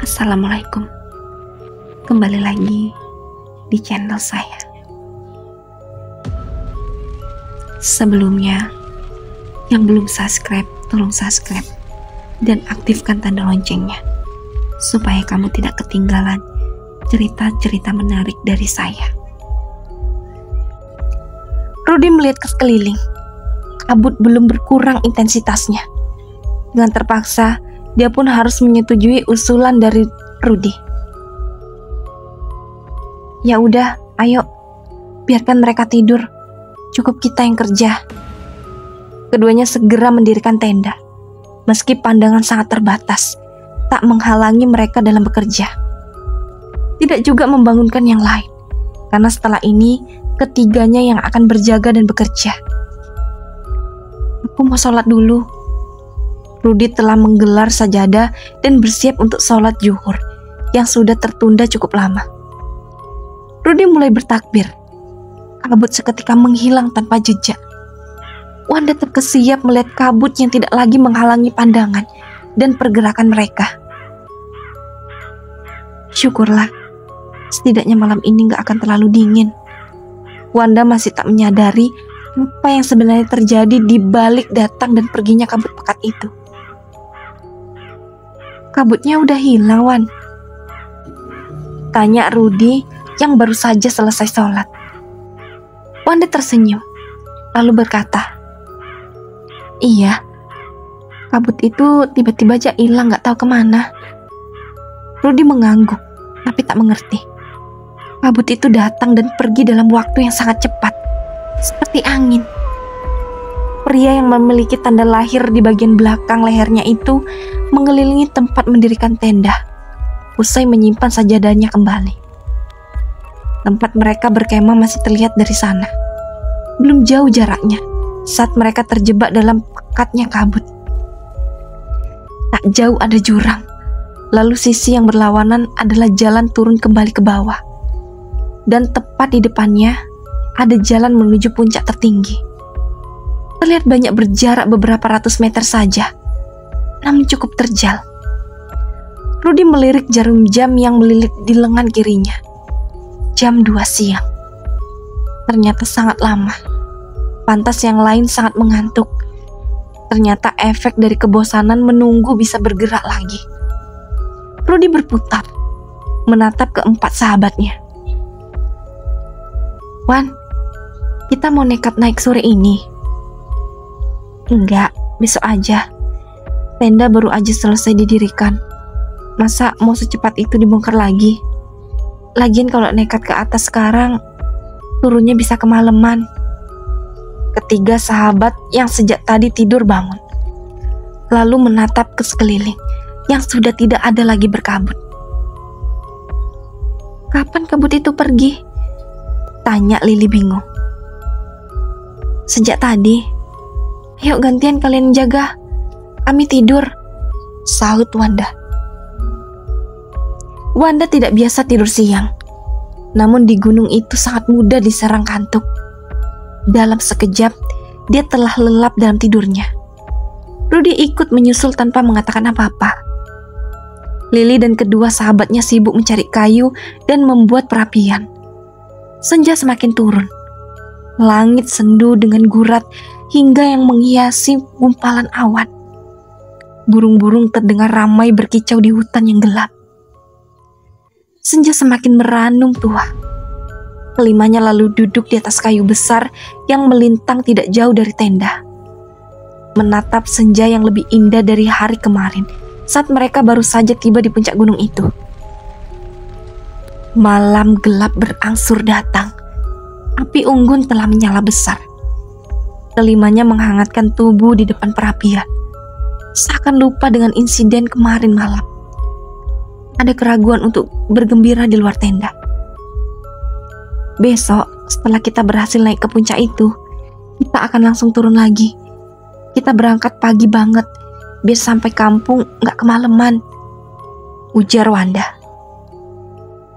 Assalamualaikum. Kembali lagi di channel saya. Sebelumnya, yang belum subscribe, tolong subscribe dan aktifkan tanda loncengnya supaya kamu tidak ketinggalan cerita-cerita menarik dari saya. Rudy melihat ke sekeliling. Kabut belum berkurang intensitasnya. Dengan terpaksa, dia pun harus menyetujui usulan dari Rudy. Ya udah, ayo, biarkan mereka tidur. Cukup kita yang kerja. Keduanya segera mendirikan tenda. Meski pandangan sangat terbatas, tak menghalangi mereka dalam bekerja. Tidak juga membangunkan yang lain, karena setelah ini ketiganya yang akan berjaga dan bekerja. Aku mau sholat dulu. Rudy telah menggelar sajadah dan bersiap untuk sholat zuhur yang sudah tertunda cukup lama. Rudy mulai bertakbir. Kabut seketika menghilang tanpa jejak. Wanda terkesiap melihat kabut yang tidak lagi menghalangi pandangan dan pergerakan mereka. Syukurlah, setidaknya malam ini gak akan terlalu dingin. Wanda masih tak menyadari apa yang sebenarnya terjadi di balik datang dan perginya kabut pekat itu. Kabutnya udah hilang, Wan? Tanya Rudy yang baru saja selesai sholat. Wanda tersenyum, lalu berkata, "Iya, kabut itu tiba-tiba aja hilang, gak tahu kemana." Rudy mengangguk, tapi tak mengerti. Kabut itu datang dan pergi dalam waktu yang sangat cepat, seperti angin. Pria yang memiliki tanda lahir di bagian belakang lehernya itu mengelilingi tempat mendirikan tenda, usai menyimpan sajadahnya kembali. Tempat mereka berkemah masih terlihat dari sana. Belum jauh jaraknya saat mereka terjebak dalam pekatnya kabut. Tak jauh ada jurang, lalu sisi yang berlawanan adalah jalan turun kembali ke bawah. Dan tepat di depannya ada jalan menuju puncak tertinggi. Terlihat banyak berjarak beberapa ratus meter saja, namun cukup terjal. Rudy melirik jarum jam yang melilit di lengan kirinya. Jam 2 siang. Ternyata sangat lama. Pantas yang lain sangat mengantuk. Ternyata efek dari kebosanan menunggu bisa bergerak lagi. Rudy berputar, menatap keempat sahabatnya. "Wan, kita mau nekat naik sore ini?" "Enggak, besok aja. Tenda baru aja selesai didirikan. Masa mau secepat itu dibongkar lagi? Lagian kalau nekat ke atas sekarang, turunnya bisa kemalaman." Ketiga sahabat yang sejak tadi tidur bangun, lalu menatap ke sekeliling yang sudah tidak ada lagi berkabut. "Kapan kabut itu pergi?" tanya Lili bingung. "Sejak tadi. Yuk gantian kalian jaga, kami tidur," sahut Wanda. Wanda tidak biasa tidur siang, namun di gunung itu sangat mudah diserang kantuk. Dalam sekejap, dia telah lelap dalam tidurnya. Rudy ikut menyusul tanpa mengatakan apa-apa. Lili dan kedua sahabatnya sibuk mencari kayu dan membuat perapian. Senja semakin turun. Langit sendu dengan gurat hingga yang menghiasi gumpalan awan. Burung-burung terdengar ramai berkicau di hutan yang gelap. Senja semakin meranum tua. Kelimanya lalu duduk di atas kayu besar yang melintang tidak jauh dari tenda. Menatap senja yang lebih indah dari hari kemarin saat mereka baru saja tiba di puncak gunung itu. Malam gelap berangsur datang. Api unggun telah menyala besar. Kelimanya menghangatkan tubuh di depan perapian. Seakan lupa dengan insiden kemarin malam. Ada keraguan untuk bergembira di luar tenda. Besok, setelah kita berhasil naik ke puncak itu, kita akan langsung turun lagi. Kita berangkat pagi banget, biar sampai kampung gak kemalaman, ujar Wanda.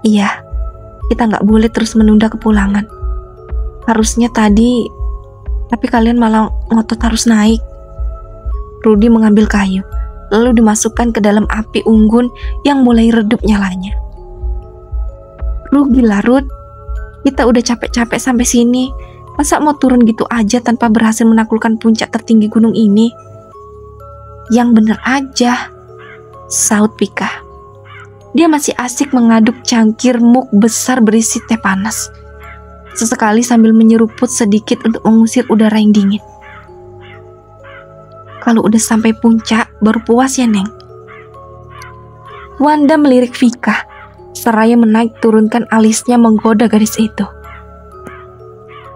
Iya, kita gak boleh terus menunda kepulangan. Harusnya tadi, tapi kalian malah ngotot harus naik. Rudy mengambil kayu, lalu dimasukkan ke dalam api unggun yang mulai redup nyalanya. Rugilah Ruth, kita udah capek-capek sampai sini, masa mau turun gitu aja tanpa berhasil menaklukkan puncak tertinggi gunung ini? Yang bener aja, saut Vika. Dia masih asik mengaduk cangkir muk besar berisi teh panas, sesekali sambil menyeruput sedikit untuk mengusir udara yang dingin. Kalau udah sampai puncak, baru puas ya, Neng. Wanda melirik Vika, seraya menaik turunkan alisnya menggoda gadis itu.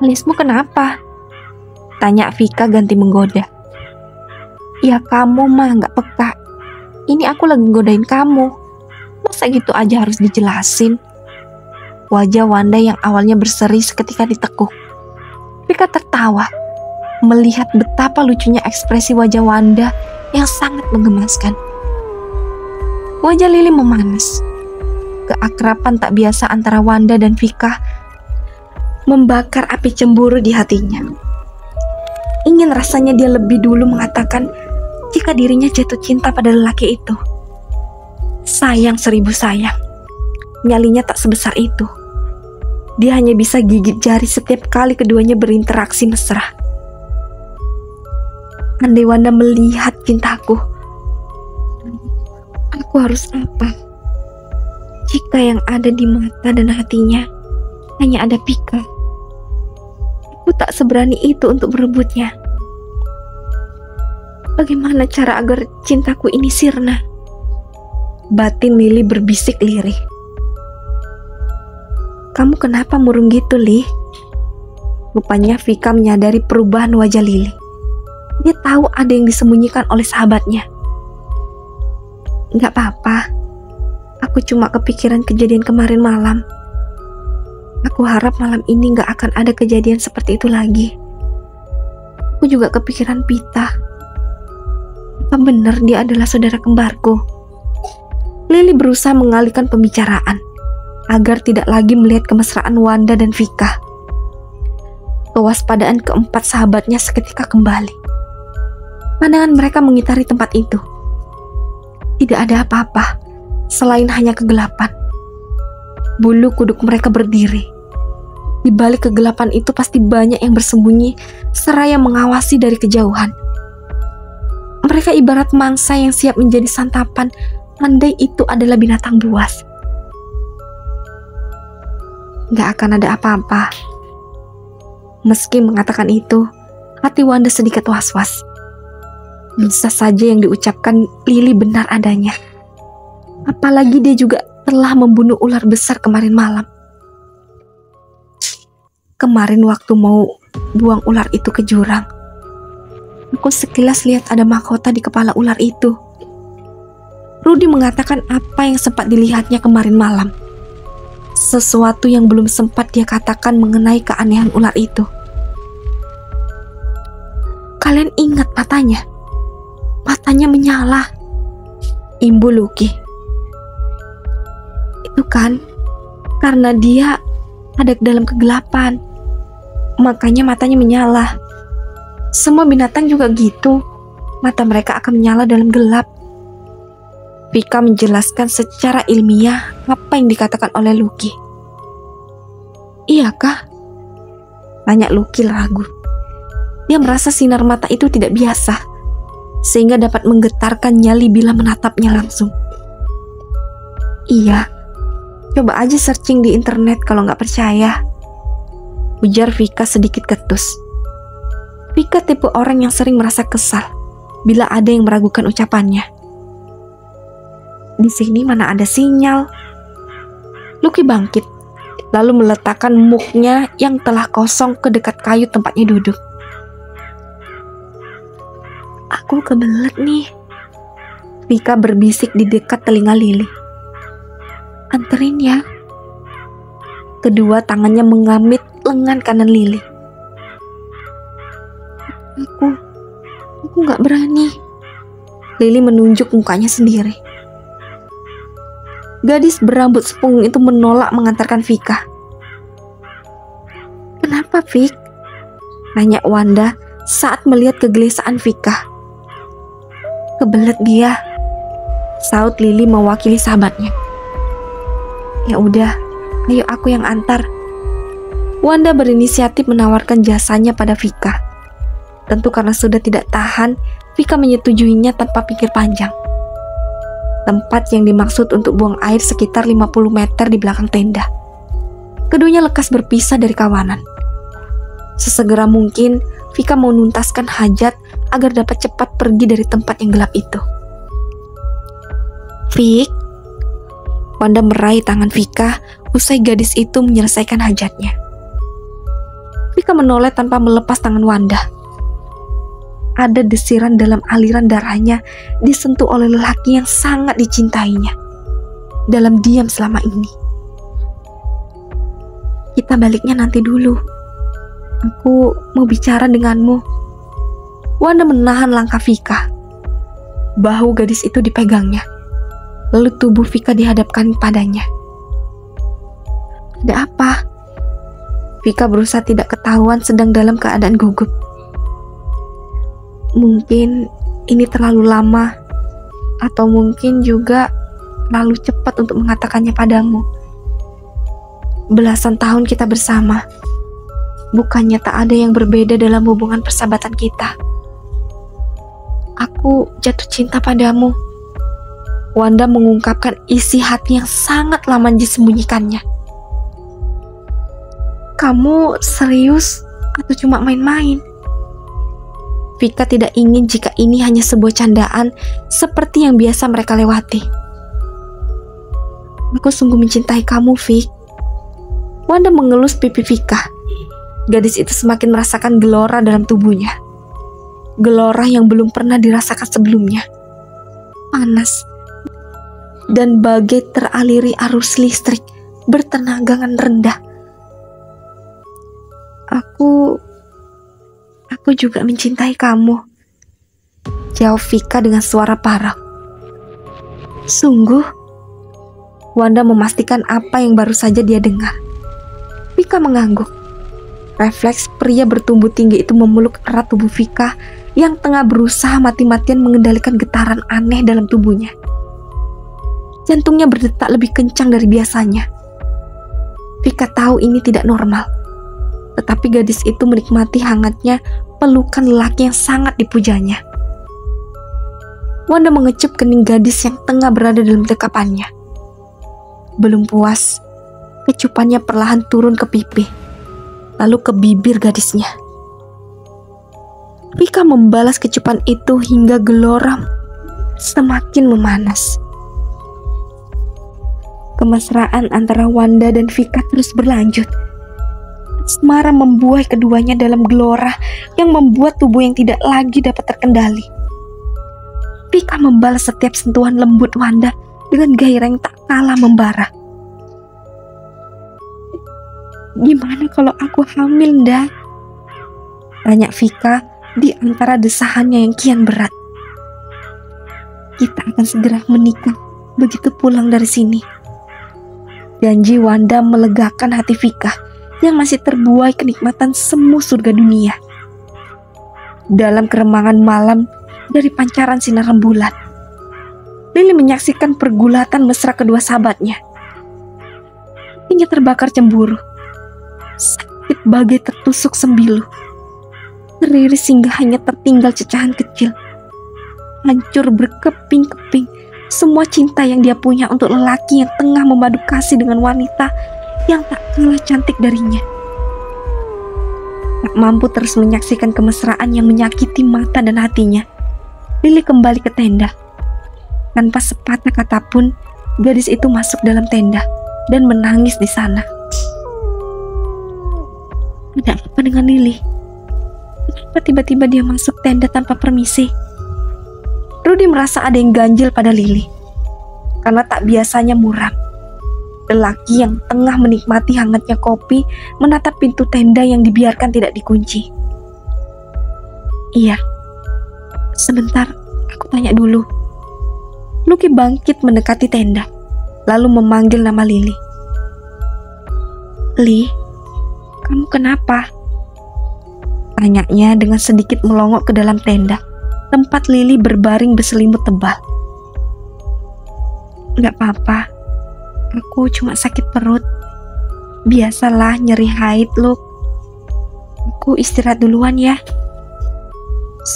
Alismu kenapa? Tanya Vika ganti menggoda. Ya kamu mah gak peka. Ini aku lagi godain kamu. Masa gitu aja harus dijelasin? Wajah Wanda yang awalnya berseri seketika ditekuk. Vika tertawa melihat betapa lucunya ekspresi wajah Wanda yang sangat menggemaskan. Wajah Lili memanas. Keakraban tak biasa antara Wanda dan Vika membakar api cemburu di hatinya. Ingin rasanya dia lebih dulu mengatakan jika dirinya jatuh cinta pada lelaki itu. Sayang 1000 sayang, nyalinya tak sebesar itu. Dia hanya bisa gigit jari setiap kali keduanya berinteraksi mesra. Andai Wanda melihat cintaku, aku harus apa? Jika yang ada di mata dan hatinya hanya ada Vika, aku tak seberani itu untuk berebutnya. Bagaimana cara agar cintaku ini sirna? Batin Lili berbisik lirih. Kamu kenapa murung gitu, Li? Rupanya Vika menyadari perubahan wajah Lili. Dia tahu ada yang disembunyikan oleh sahabatnya. Gak apa-apa, aku cuma kepikiran kejadian kemarin malam. Aku harap malam ini gak akan ada kejadian seperti itu lagi. Aku juga kepikiran Pita. Apa benar dia adalah saudara kembarku? Lili berusaha mengalihkan pembicaraan agar tidak lagi melihat kemesraan Wanda dan Vika. Kewaspadaan keempat sahabatnya seketika kembali. Pandangan mereka mengitari tempat itu. Tidak ada apa-apa selain hanya kegelapan. Bulu kuduk mereka berdiri. Di balik kegelapan itu pasti banyak yang bersembunyi seraya mengawasi dari kejauhan. Mereka ibarat mangsa yang siap menjadi santapan andai itu adalah binatang buas. Gak akan ada apa-apa. Meski mengatakan itu, hati Wanda sedikit was-was. Bisa saja yang diucapkan Lili benar adanya. Apalagi dia juga telah membunuh ular besar kemarin malam. Kemarin waktu mau buang ular itu ke jurang, aku sekilas lihat ada mahkota di kepala ular itu. Rudy mengatakan apa yang sempat dilihatnya kemarin malam. Sesuatu yang belum sempat dia katakan mengenai keanehan ular itu. Kalian ingat matanya? Matanya menyala. Imbu Luki. Itu kan karena dia ada dalam kegelapan, makanya matanya menyala. Semua binatang juga gitu, mata mereka akan menyala dalam gelap. Vika menjelaskan secara ilmiah apa yang dikatakan oleh Luki. Iyakah? Tanya Luki ragu. Dia merasa sinar mata itu tidak biasa, sehingga dapat menggetarkan nyali bila menatapnya langsung. Iya, coba aja searching di internet kalau nggak percaya, ujar Vika sedikit ketus. Vika tipe orang yang sering merasa kesal bila ada yang meragukan ucapannya. Di sini mana ada sinyal? Luki bangkit, lalu meletakkan muknya yang telah kosong ke dekat kayu tempatnya duduk. Aku kebelet nih, Vika berbisik di dekat telinga Lili. Anterin ya. Kedua tangannya mengamit lengan kanan Lili. Aku gak berani. Lili menunjuk mukanya sendiri. Gadis berambut sepunggung itu menolak mengantarkan Vika. Kenapa, Vik? Tanya Wanda saat melihat kegelisahan Vika. Kebelet dia. saut Lili mewakili sahabatnya. Ya udah, ayo aku yang antar. Wanda berinisiatif menawarkan jasanya pada Vika. Tentu karena sudah tidak tahan, Vika menyetujuinya tanpa pikir panjang. Tempat yang dimaksud untuk buang air sekitar 50 meter di belakang tenda. Keduanya lekas berpisah dari kawanan. Sesegera mungkin, Vika mau menuntaskan hajat agar dapat cepat pergi dari tempat yang gelap itu. Vik, Wanda meraih tangan Vika usai gadis itu menyelesaikan hajatnya. Vika menoleh tanpa melepas tangan Wanda. Ada desiran dalam aliran darahnya disentuh oleh lelaki yang sangat dicintainya. Dalam diam selama ini. Kita baliknya nanti dulu. Aku mau bicara denganmu. Wanda menahan langkah Vika. Bahu gadis itu dipegangnya. Lalu tubuh Vika dihadapkan padanya. Ada apa? Vika berusaha tidak ketahuan sedang dalam keadaan gugup. Mungkin ini terlalu lama, atau mungkin juga terlalu cepat untuk mengatakannya padamu. Belasan tahun kita bersama. Bukannya tak ada yang berbeda dalam hubungan persahabatan kita. Aku jatuh cinta padamu. Wanda mengungkapkan isi hati yang sangat lama disembunyikannya. Kamu serius atau cuma main-main? Vika tidak ingin jika ini hanya sebuah candaan seperti yang biasa mereka lewati. Aku sungguh mencintai kamu, Vik. Wanda mengelus pipi Vika. Gadis itu semakin merasakan gelora dalam tubuhnya. Gelora yang belum pernah dirasakan sebelumnya. Panas. Dan bagai teraliri arus listrik bertenagangan rendah. Aku juga mencintai kamu. Jawab Vika dengan suara parau. Sungguh? Wanda memastikan apa yang baru saja dia dengar. Vika mengangguk. Refleks pria bertumbuh tinggi itu memeluk erat tubuh Vika yang tengah berusaha mati-matian mengendalikan getaran aneh dalam tubuhnya. Jantungnya berdetak lebih kencang dari biasanya. Vika tahu ini tidak normal, tetapi gadis itu menikmati hangatnya pelukan lelaki yang sangat dipujanya. Wanda mengecup kening gadis yang tengah berada dalam dekapannya. Belum puas, kecupannya perlahan turun ke pipi, lalu ke bibir gadisnya. Vika membalas kecupan itu hingga gelora semakin memanas. Kemesraan antara Wanda dan Vika terus berlanjut. Asmara membuai keduanya dalam gelora yang membuat tubuh yang tidak lagi dapat terkendali. Vika membalas setiap sentuhan lembut Wanda dengan gairah yang tak kalah membara. Gimana kalau aku hamil, Nda? Tanya Vika di antara desahannya yang kian berat. Kita akan segera menikah begitu pulang dari sini. Janji Wanda melegakan hati Vika yang masih terbuai kenikmatan semu surga dunia. Dalam keremangan malam dari pancaran sinar rembulan, Lili menyaksikan pergulatan mesra kedua sahabatnya. Hatinya terbakar cemburu. Sakit bagai tertusuk sembilu. Teriris hingga hanya tertinggal cecahan kecil. Hancur berkeping-keping semua cinta yang dia punya untuk lelaki yang tengah memadu kasih dengan wanita yang tak kalah cantik darinya. Tak mampu terus menyaksikan kemesraan yang menyakiti mata dan hatinya, Lili kembali ke tenda. Tanpa sepatah kata pun, gadis itu masuk dalam tenda dan menangis di sana. Ada apa dengan Lili? Kenapa tiba-tiba dia masuk tenda tanpa permisi? Rudy merasa ada yang ganjil pada Lili, karena tak biasanya muram. Lelaki yang tengah menikmati hangatnya kopi menatap pintu tenda yang dibiarkan tidak dikunci. Iya, sebentar, aku tanya dulu. Lucky bangkit mendekati tenda, lalu memanggil nama Lili. Li, kamu kenapa? Tanyanya dengan sedikit melongok ke dalam tenda, tempat Lili berbaring berselimut tebal. Gak apa-apa, aku cuma sakit perut. Biasalah nyeri haid, Luke. Aku istirahat duluan ya.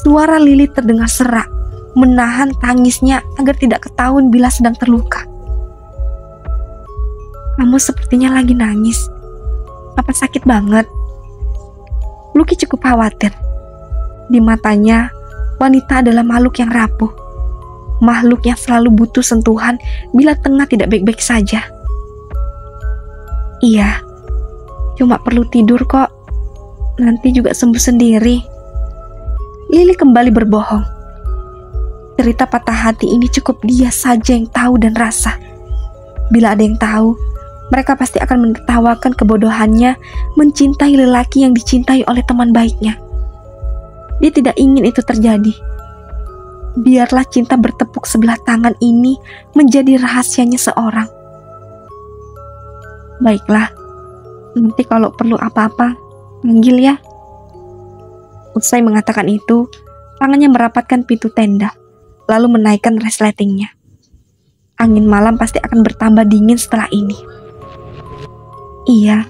Suara Lily terdengar serak, menahan tangisnya agar tidak ketahuan bila sedang terluka. Kamu sepertinya lagi nangis. Apa sakit banget? Lucky cukup khawatir. Di matanya, wanita adalah makhluk yang rapuh. Makhluk yang selalu butuh sentuhan bila tengah tidak baik-baik saja. Iya, cuma perlu tidur kok. Nanti juga sembuh sendiri. Lily kembali berbohong. Cerita patah hati ini cukup dia saja yang tahu dan rasa. Bila ada yang tahu, mereka pasti akan menertawakan kebodohannya mencintai lelaki yang dicintai oleh teman baiknya. Dia tidak ingin itu terjadi. Biarlah cinta bertepuk sebelah tangan ini menjadi rahasianya seorang. Baiklah, nanti kalau perlu apa-apa, panggil ya. Usai mengatakan itu, tangannya merapatkan pintu tenda, lalu menaikkan resletingnya. Angin malam pasti akan bertambah dingin setelah ini. Iya.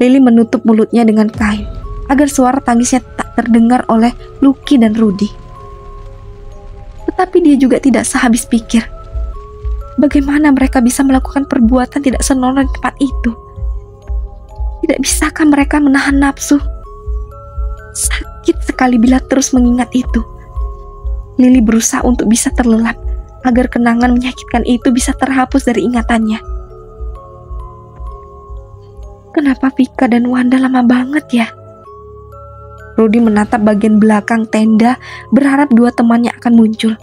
Lily menutup mulutnya dengan kain, agar suara tangisnya tak terdengar oleh Lucky dan Rudy. Tetapi dia juga tidak sehabis pikir. Bagaimana mereka bisa melakukan perbuatan tidak senonoh di tempat itu? Tidak bisakah mereka menahan nafsu? Sakit sekali bila terus mengingat itu. Lily berusaha untuk bisa terlelap, agar kenangan menyakitkan itu bisa terhapus dari ingatannya. Kenapa Vika dan Wanda lama banget ya? Rudy menatap bagian belakang tenda, berharap dua temannya akan muncul.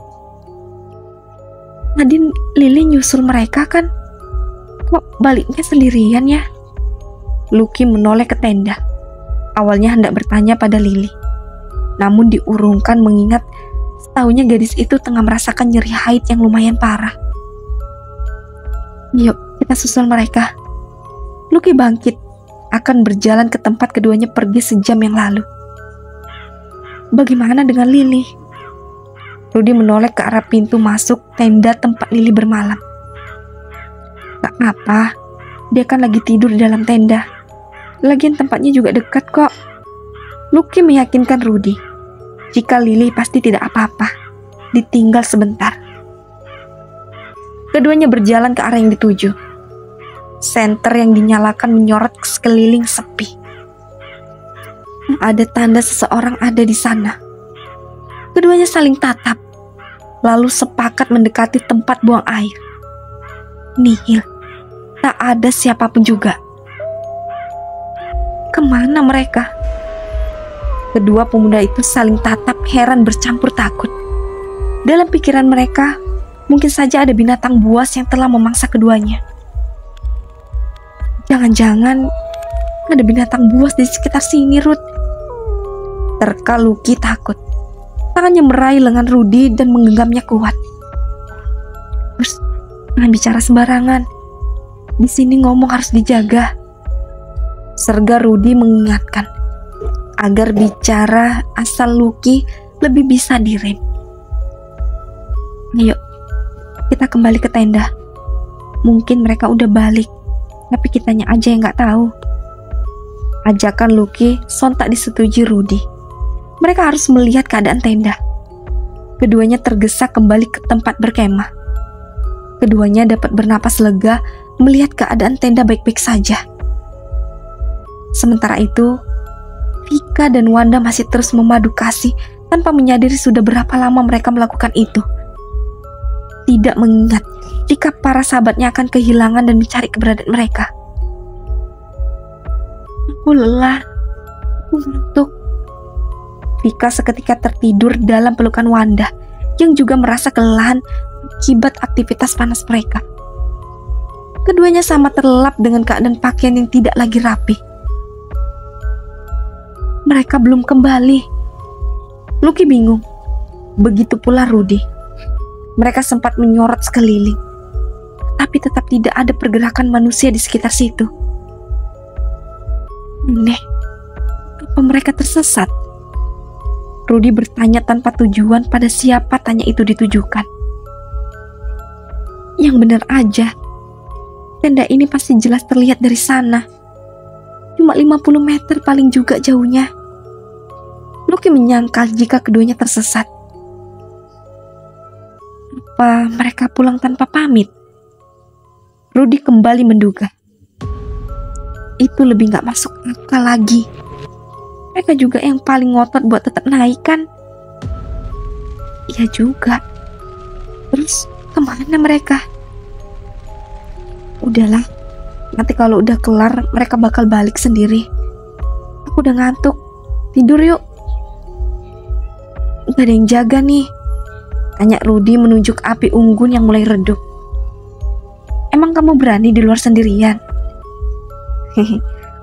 Tadi Lily nyusul mereka kan? Kok baliknya sendirian ya? Lucky menoleh ke tenda. Awalnya hendak bertanya pada Lily, namun diurungkan mengingat setahunya gadis itu tengah merasakan nyeri haid yang lumayan parah. Yuk, kita susul mereka. Lucky bangkit, akan berjalan ke tempat keduanya pergi sejam yang lalu. Bagaimana dengan Lily? Rudy menoleh ke arah pintu masuk tenda tempat Lily bermalam. Gak apa, dia kan lagi tidur di dalam tenda. Lagian tempatnya juga dekat kok. Lucky meyakinkan Rudy, jika Lily pasti tidak apa-apa, ditinggal sebentar. Keduanya berjalan ke arah yang dituju. Senter yang dinyalakan menyorot sekeliling sepi. Ada tanda seseorang ada di sana. Keduanya saling tatap, lalu sepakat mendekati tempat buang air. Nihil, tak ada siapapun juga. Kemana mereka? Kedua pemuda itu saling tatap heran bercampur takut. Dalam pikiran mereka, mungkin saja ada binatang buas yang telah memangsa keduanya. Jangan-jangan ada binatang buas di sekitar sini, Ruth. Terka Lucky takut. Tangannya meraih lengan Rudy dan menggenggamnya kuat. Terus, jangan bicara sembarangan. Di sini ngomong harus dijaga. Serga Rudy mengingatkan agar bicara asal Lucky lebih bisa direm. Ayo, kita kembali ke tenda. Mungkin mereka udah balik, tapi kitanya aja yang gak tahu. Ajakan Lucky sontak disetujui Rudy. Mereka harus melihat keadaan tenda. Keduanya tergesa kembali ke tempat berkemah. Keduanya dapat bernapas lega melihat keadaan tenda baik-baik saja. Sementara itu, Vika dan Wanda masih terus memadu kasih tanpa menyadari sudah berapa lama mereka melakukan itu. Tidak mengingat jika para sahabatnya akan kehilangan dan mencari keberadaan mereka. Aku lelah, aku ngantuk. Vika seketika tertidur dalam pelukan Wanda yang juga merasa kelelahan akibat aktivitas panas mereka. Keduanya sama terlelap dengan keadaan pakaian yang tidak lagi rapi. Mereka belum kembali. Lucky bingung. Begitu pula Rudy. Mereka sempat menyorot sekeliling, tapi tetap tidak ada pergerakan manusia di sekitar situ. Aneh, apa mereka tersesat? Rudy bertanya tanpa tujuan pada siapa tanya itu ditujukan. Yang benar aja, tenda ini pasti jelas terlihat dari sana. Cuma 50 meter paling juga jauhnya. Lucky menyangkal jika keduanya tersesat. Apa mereka pulang tanpa pamit? Rudy kembali menduga. Itu lebih gak masuk akal lagi. Mereka juga yang paling ngotot buat tetap naik kan? Iya juga. Terus kemana mereka? Udahlah, nanti kalau udah kelar mereka bakal balik sendiri. Aku udah ngantuk. Tidur yuk. Gak ada yang jaga nih, tanya Rudy menunjuk api unggun yang mulai redup. Emang kamu berani di luar sendirian? Hehe,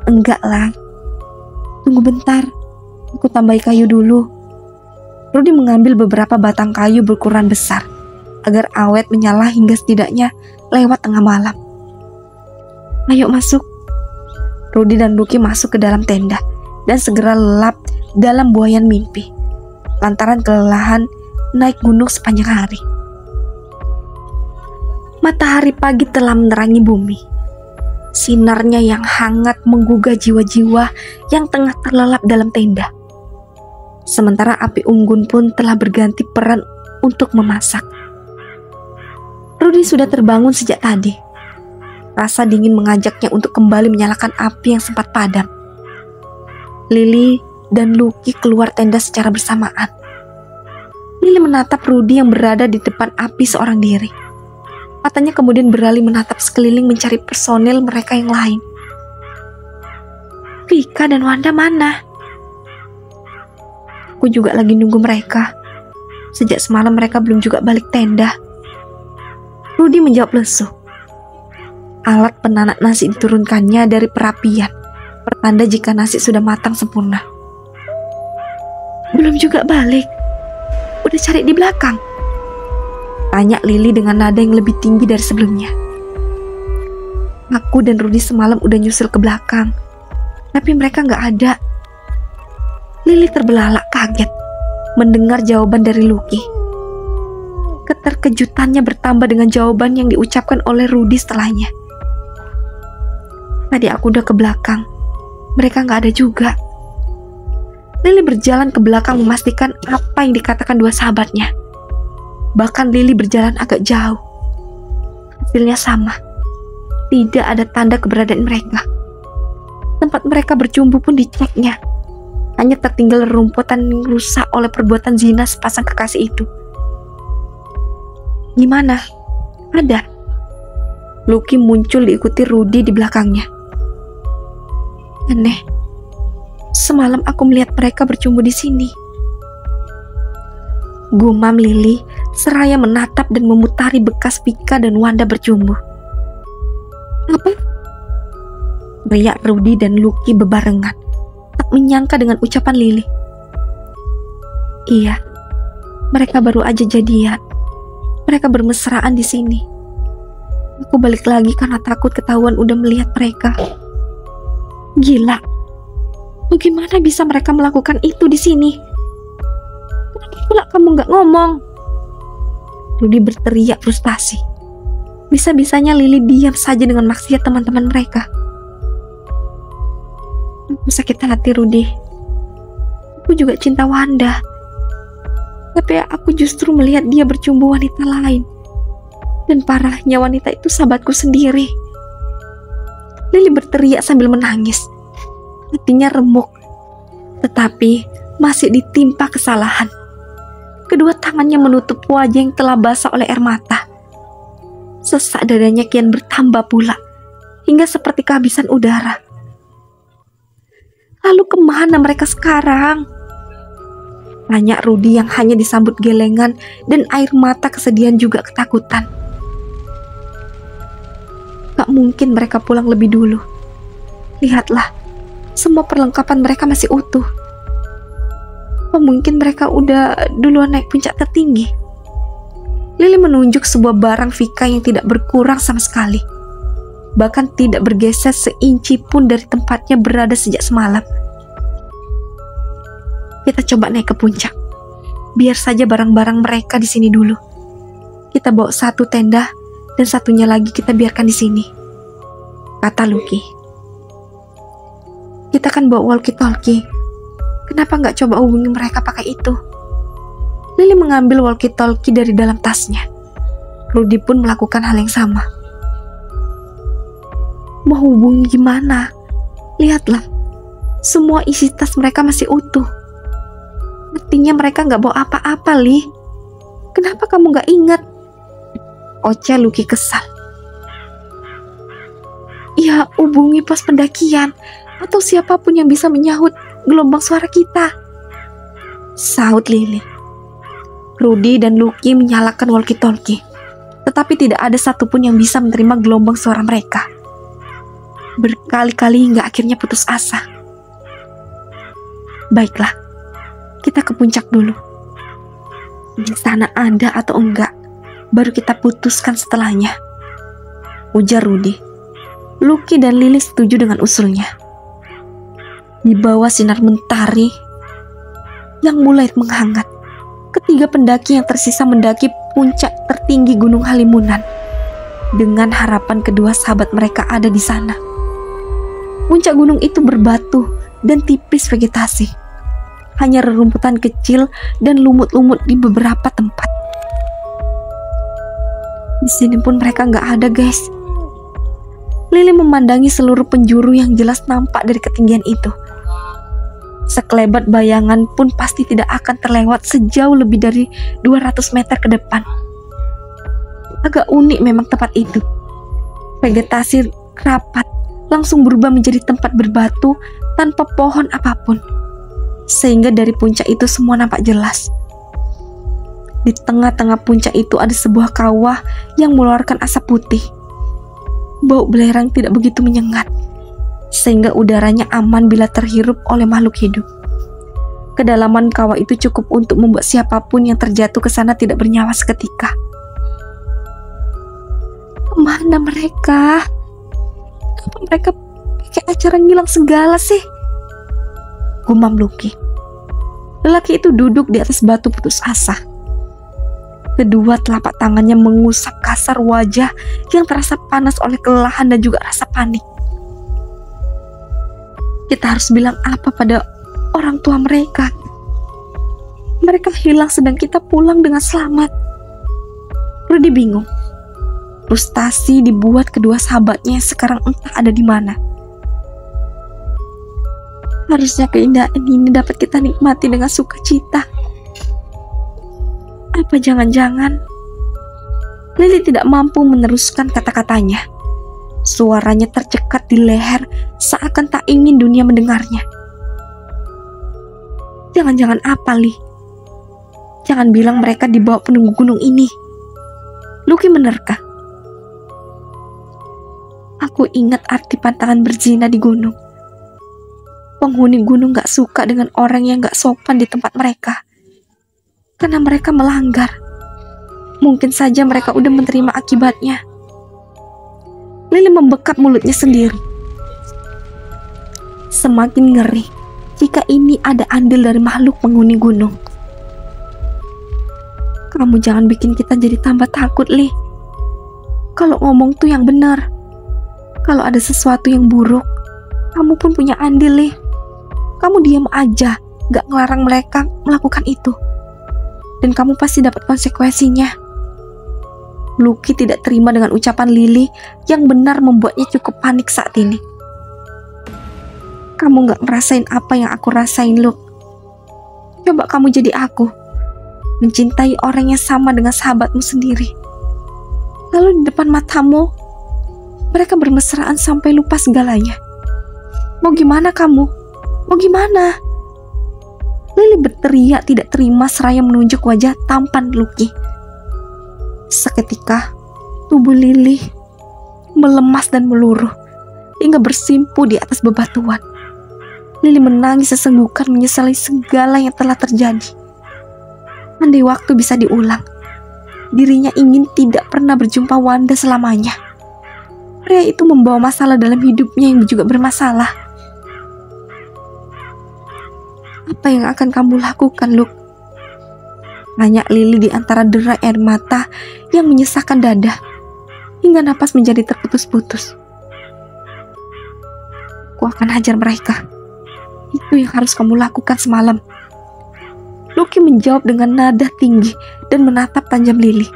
enggak lah. Tunggu bentar, aku tambahi kayu dulu. Rudy mengambil beberapa batang kayu berukuran besar agar awet menyala hingga setidaknya lewat tengah malam. Ayo masuk. Rudy dan Lucky masuk ke dalam tenda dan segera lelap dalam buayan mimpi lantaran kelelahan naik gunung sepanjang hari. Matahari pagi telah menerangi bumi. Sinarnya yang hangat menggugah jiwa-jiwa yang tengah terlelap dalam tenda. Sementara api unggun pun telah berganti peran untuk memasak. Rudy sudah terbangun sejak tadi. Rasa dingin mengajaknya untuk kembali menyalakan api yang sempat padam. Lily dan Lucky keluar tenda secara bersamaan. Lily menatap Rudy yang berada di depan api seorang diri. Matanya kemudian beralih menatap sekeliling mencari personil mereka yang lain. Vika dan Wanda mana? Aku juga lagi nunggu mereka. Sejak semalam mereka belum juga balik tenda. Rudy menjawab lesu. Alat penanak nasi diturunkannya dari perapian, pertanda jika nasi sudah matang sempurna. Belum juga balik. Udah cari di belakang? Tanya Lily dengan nada yang lebih tinggi dari sebelumnya. Aku dan Rudy semalam udah nyusul ke belakang, tapi mereka gak ada. Lily terbelalak kaget mendengar jawaban dari Lucky. Keterkejutannya bertambah dengan jawaban yang diucapkan oleh Rudy setelahnya. Tadi aku udah ke belakang, mereka gak ada juga. Lily berjalan ke belakang memastikan apa yang dikatakan dua sahabatnya. Bahkan Lily berjalan agak jauh. Hasilnya sama. Tidak ada tanda keberadaan mereka. Tempat mereka berjumpa pun diceknya. Hanya tertinggal rerumputan yang rusak oleh perbuatan zina sepasang kekasih itu. Gimana? Ada? Lucky muncul diikuti Rudy di belakangnya. Aneh. Semalam aku melihat mereka bercumbu di sini. Gumam Lily seraya menatap dan memutari bekas Vika dan Wanda bercumbu. Apa? Teriak Rudy dan Lucky bebarengan, tak menyangka dengan ucapan Lily. Iya, mereka baru aja jadian. Mereka bermesraan di sini. Aku balik lagi karena takut ketahuan udah melihat mereka. Gila. Bagaimana bisa mereka melakukan itu di sini? Kenapa pula kamu gak ngomong? Rudy berteriak frustasi. Bisa-bisanya Lily diam saja dengan maksiat teman-teman mereka. Aku sakit hati, Rudy. Aku juga cinta Wanda. Tapi aku justru melihat dia bercumbu wanita lain. Dan parahnya wanita itu sahabatku sendiri. Lily berteriak sambil menangis. Hatinya remuk, tetapi masih ditimpa kesalahan. Kedua tangannya menutup wajah yang telah basah oleh air mata. Sesak dadanya kian bertambah pula, hingga seperti kehabisan udara. Lalu kemana mereka sekarang? Tanya Rudy yang hanya disambut gelengan dan air mata kesedihan juga ketakutan. Gak mungkin mereka pulang lebih dulu. Lihatlah, semua perlengkapan mereka masih utuh. Apa mungkin mereka udah duluan naik puncak tertinggi? Lily menunjuk sebuah barang Vika yang tidak berkurang sama sekali. Bahkan tidak bergeser seinci pun dari tempatnya berada sejak semalam. Kita coba naik ke puncak. Biar saja barang-barang mereka di sini dulu. Kita bawa satu tenda dan satunya lagi kita biarkan di sini, kata Lucky. Kita kan bawa walkie-talkie. Kenapa nggak coba hubungi mereka pakai itu? Lily mengambil walkie-talkie dari dalam tasnya. Rudy pun melakukan hal yang sama. Mau hubungi gimana? Lihatlah, semua isi tas mereka masih utuh. Artinya mereka nggak bawa apa-apa, Li. Kenapa kamu nggak ingat? Oceh Lucky kesal. Ya, hubungi pos pendakian atau siapapun yang bisa menyahut gelombang suara kita, sahut Lily. Rudy dan Lucky menyalakan walkie-talkie, tetapi tidak ada satupun yang bisa menerima gelombang suara mereka. Berkali-kali hingga akhirnya putus asa. Baiklah, kita ke puncak dulu. Di sana ada atau enggak, baru kita putuskan setelahnya, ujar Rudy. Lucky dan Lily setuju dengan usulnya. Di bawah sinar mentari yang mulai menghangat, ketiga pendaki yang tersisa mendaki puncak tertinggi Gunung Halimunan dengan harapan kedua sahabat mereka ada di sana. Puncak gunung itu berbatu dan tipis vegetasi. Hanya rerumputan kecil dan lumut-lumut di beberapa tempat. Di sini pun mereka nggak ada, guys. Lily memandangi seluruh penjuru yang jelas nampak dari ketinggian itu. Sekelebat bayangan pun pasti tidak akan terlewat sejauh lebih dari 200 meter ke depan. Agak unik memang tempat itu. Vegetasi rapat langsung berubah menjadi tempat berbatu tanpa pohon apapun. Sehingga dari puncak itu semua nampak jelas. Di tengah-tengah puncak itu ada sebuah kawah yang mengeluarkan asap putih. Bau belerang tidak begitu menyengat, sehingga udaranya aman bila terhirup oleh makhluk hidup. Kedalaman kawah itu cukup untuk membuat siapapun yang terjatuh ke sana tidak bernyawa seketika. Kemana mereka? Kenapa mereka pakai acara ngilang segala sih? Gumam Lucky. Lelaki itu duduk di atas batu putus asa. Kedua telapak tangannya mengusap kasar wajah yang terasa panas oleh kelelahan dan juga rasa panik. Kita harus bilang apa pada orang tua mereka? Mereka hilang sedang kita pulang dengan selamat. Rudy bingung. Frustasi dibuat kedua sahabatnya sekarang entah ada di mana. Harusnya keindahan ini dapat kita nikmati dengan sukacita. Apa jangan-jangan Lily tidak mampu meneruskan kata-katanya. Suaranya tercekat di leher seakan tak ingin dunia mendengarnya. Jangan-jangan apa, Li? Jangan bilang mereka dibawa penunggu gunung ini. Lucky menerka. Aku ingat arti pantangan berzina di gunung. Penghuni gunung gak suka dengan orang yang gak sopan di tempat mereka. Karena mereka melanggar. Mungkin saja mereka udah menerima akibatnya. Lily membekap mulutnya sendiri. Semakin ngeri jika ini ada andil dari makhluk penghuni gunung. Kamu jangan bikin kita jadi tambah takut, Li. Kalau ngomong tuh yang benar. Kalau ada sesuatu yang buruk, kamu pun punya andil, Li. Kamu diam aja, gak ngelarang mereka melakukan itu. Dan kamu pasti dapat konsekuensinya. Lucky tidak terima dengan ucapan Lily yang benar membuatnya cukup panik saat ini. Kamu gak ngerasain apa yang aku rasain, Luke. Coba kamu jadi aku. Mencintai orang yang sama dengan sahabatmu sendiri. Lalu di depan matamu, mereka bermesraan sampai lupa segalanya. Mau gimana kamu? Mau gimana? Lily berteriak tidak terima seraya menunjuk wajah tampan Lucky. Seketika, tubuh Lily melemas dan meluruh hingga bersimpu di atas bebatuan. Lily menangis sesenggukan menyesali segala yang telah terjadi. Andai waktu bisa diulang, dirinya ingin tidak pernah berjumpa Wanda selamanya. Pria itu membawa masalah dalam hidupnya yang juga bermasalah. Apa yang akan kamu lakukan, Luke? Tanya Lily di antara derai air mata yang menyesakkan dada. hingga napas menjadi terputus-putus. Aku akan hajar mereka. Itu yang harus kamu lakukan semalam. Lucky menjawab dengan nada tinggi dan menatap tajam Lily.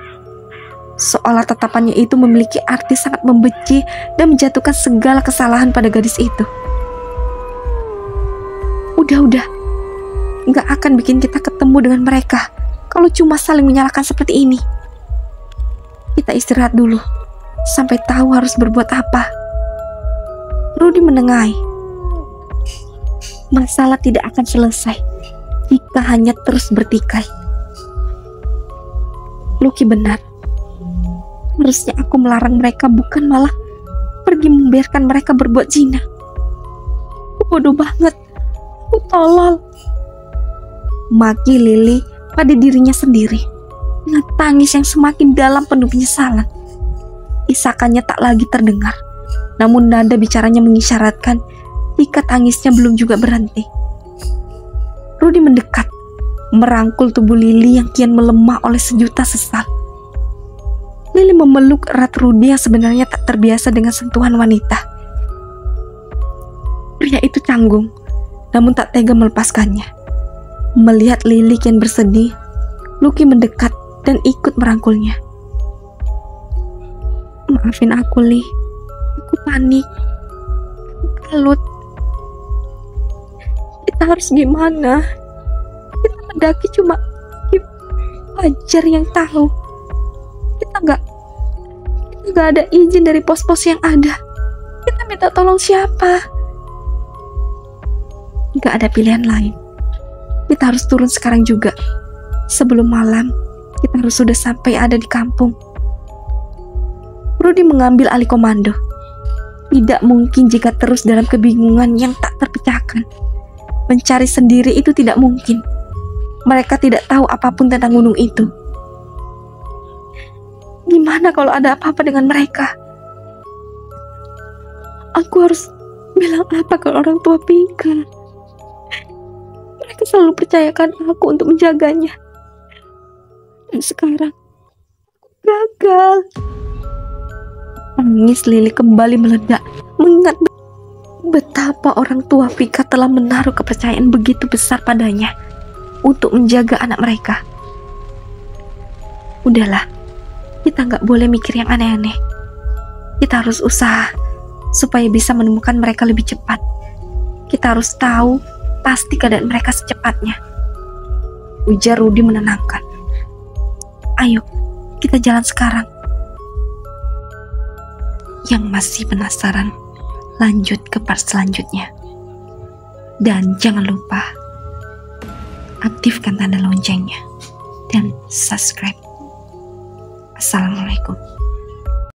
Seolah tatapannya itu memiliki arti sangat membenci dan menjatuhkan segala kesalahan pada gadis itu. Udah, gak akan bikin kita ketemu dengan mereka kalau cuma saling menyalahkan seperti ini. Kita istirahat dulu, sampai tahu harus berbuat apa. Rudy menengahi. Masalah tidak akan selesai jika hanya terus bertikai. Lucky benar. Harusnya aku melarang mereka, bukan malah pergi membiarkan mereka berbuat zina. Aku bodoh banget. Aku tolol. Maki Lily pada dirinya sendiri dengan tangis yang semakin dalam penuh penyesalan. Isakannya tak lagi terdengar, namun nada bicaranya mengisyaratkan jika tangisnya belum juga berhenti. Rudy mendekat, merangkul tubuh Lily yang kian melemah oleh sejuta sesal. Lily memeluk erat Rudy yang sebenarnya tak terbiasa dengan sentuhan wanita. Pria itu canggung, namun tak tega melepaskannya. Melihat Lily kian bersedih, Lucky mendekat dan ikut merangkulnya. Maafin aku, Li. Aku panik. Aku kalut. Kita harus gimana? Kita mendaki cuma Fajar yang tahu. Kita nggak ada izin dari pos-pos yang ada. Kita minta tolong siapa? Nggak ada pilihan lain. Kita harus turun sekarang juga. Sebelum malam, kita harus sudah sampai ada di kampung. Rudy mengambil alih komando. Tidak mungkin jika terus dalam kebingungan yang tak terpecahkan. Mencari sendiri itu tidak mungkin. Mereka tidak tahu apapun tentang gunung itu. Gimana kalau ada apa-apa dengan mereka? Aku harus bilang apa ke orang tua Pika? Mereka selalu percayakan aku untuk menjaganya. Dan sekarang aku gagal. Tangis Lily kembali meledak, mengingat betapa orang tua Pika telah menaruh kepercayaan begitu besar padanya untuk menjaga anak mereka. Udahlah, kita nggak boleh mikir yang aneh-aneh. Kita harus usaha supaya bisa menemukan mereka lebih cepat. Kita harus tahu pasti keadaan mereka secepatnya, ujar Rudy menenangkan. Ayo, kita jalan sekarang. Yang masih penasaran, lanjut ke part selanjutnya. Dan jangan lupa aktifkan tanda loncengnya dan subscribe. Assalamualaikum.